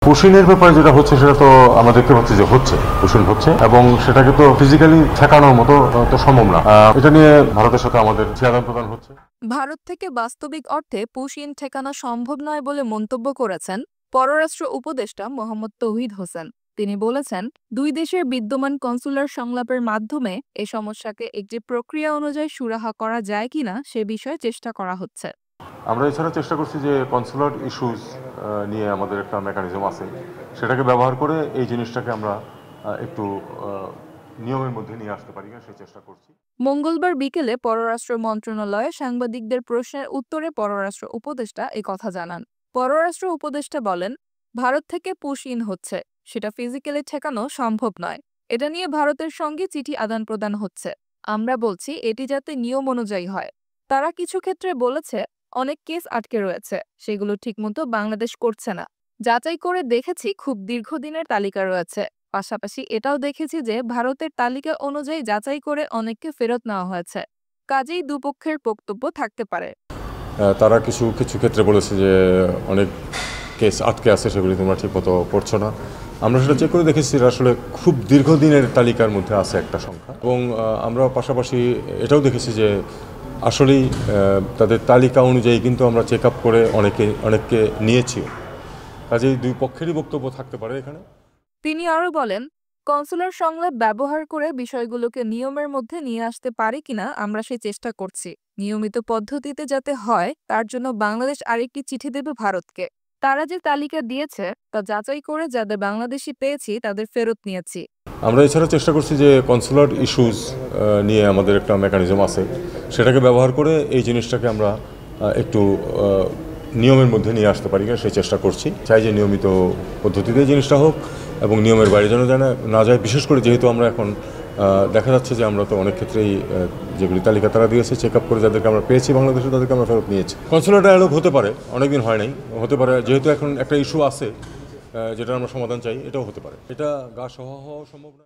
পুশিনের ব্যাপারে যেটা হচ্ছে সেটা তো আমরা দেখতে পাচ্ছি যে হচ্ছে পুশিন হচ্ছে এবং সেটাকে তো ফিজিক্যালি ঠেকানোর মতো তো সম্ভব না। এটা নিয়ে ভারতের সাথে আমাদের আদান প্রদান হচ্ছে। ভারত থেকে বাস্তবিক অর্থে পুশিন ঠেকানো সম্ভব নয় বলে মন্তব্য করেছেন পররাষ্ট্র উপদেষ্টা মোহাম্মদ তৌহিদ হোসেন। তিনি বলেছেন, দুই দেশের বিদ্যমান কনসুলার সংলাপের মাধ্যমে এ সমস্যাকে একটি প্রক্রিয়া অনুযায়ী সুরাহা করা যায় কিনা সে বিষয়ে চেষ্টা করা হচ্ছে। আমরা এছাড়া চেষ্টা করছি যে কনসুলার ইস্যুস নিয়ে আমাদের একটা মেকানিজম আছে, সেটাকে ব্যবহার করে এই জিনিসটাকে আমরা একটু নিয়মের মধ্যে নিয়ে আসতে পারি সেই চেষ্টা করছি। মঙ্গলবার বিকেলে পররাষ্ট্র মন্ত্রণালয়ে সাংবাদিকদের প্রশ্নের উত্তরে পররাষ্ট্র উপদেষ্টা এ কথা জানান। পররাষ্ট্র উপদেষ্টা বলেন, ভারত থেকে পুশিন হচ্ছে, সেটা ফিজিক্যালি ঠেকানো সম্ভব নয়। এটা নিয়ে ভারতের সঙ্গে চিঠি আদান প্রদান হচ্ছে। আমরা বলছি এটি যাতে নিয়ম অনুযায়ী হয়। তারা কিছু ক্ষেত্রে বলেছে অনেক কেস আটকে রয়েছে, সেগুলো ঠিকমতো বাংলাদেশ করছে না। যাচাই করে দেখেছি খুব দীর্ঘদিনের তালিকা রয়েছে। পাশাপাশি এটাও দেখেছি যে ভারতের তালিকা অনুযায়ী যাচাই করে অনেককে ফেরত নেওয়া হয়েছে। কাজেই দুপক্ষের বক্তব্য থাকতে পারে। তারা কিছু কিছু ক্ষেত্রে বলেছে যে অনেক কেস আটকে আছে, সেগুলি তোমরা ঠিক মতো করছো না। আমরা সেটা চেক করে দেখেছি, আসলে খুব দীর্ঘদিনের তালিকার মধ্যে আছে একটা সংখ্যা। এবং আমরা পাশাপাশি এটাও দেখেছি যে আসলেই তাদের তালিকা অনুযায়ী কিন্তু আমরা চেক আপ করে অনেককে নিয়েছিও। কাজেই দুই পক্ষেরই বক্তব্য থাকতে পারে এখানে। তিনি আরও বলেন, কনসুলার সংলাপ ব্যবহার করে বিষয়গুলোকে নিয়মের মধ্যে নিয়ে আসতে পারি কিনা আমরা সেই চেষ্টা করছি। নিয়মিত পদ্ধতিতে যাতে হয় তার জন্য বাংলাদেশ আরেকটি চিঠি দেবে ভারতকে। তারা যে তালিকা দিয়েছে তা যাচাই করে যাদের বাংলাদেশি পেয়েছি তাদের ফেরত নিয়েছি। আমরা এছাড়া চেষ্টা করছি যে কনসুলার ইস্যুস নিয়ে আমাদের একটা মেকানিজম আছে, সেটাকে ব্যবহার করে এই জিনিসটাকে আমরা একটু নিয়মের মধ্যে নিয়ে আসতে পারি সেই চেষ্টা করছি। চাই যে নিয়মিত পদ্ধতিতে জিনিসটা হোক এবং নিয়মের বাইরে যেন না যায়। বিশেষ করে যেহেতু আমরা এখন দেখা যাচ্ছে যে আমরা তো অনেক ক্ষেত্রেই যেগুলি তালিকা তারা দিয়েছে চেক আপ করে যাদেরকে আমরা পেয়েছি বাংলাদেশে তাদেরকে আমরা ফেরত নিয়েছি। কনসুলার ডায়ালগ হতে পারে, অনেকদিন হয় নাই, হতে পারে। যেহেতু এখন একটা ইস্যু আছে যেটা আমরা সমাধান চাই, এটাও হতে পারে। এটা গা সহ হওয়া সম্ভব না।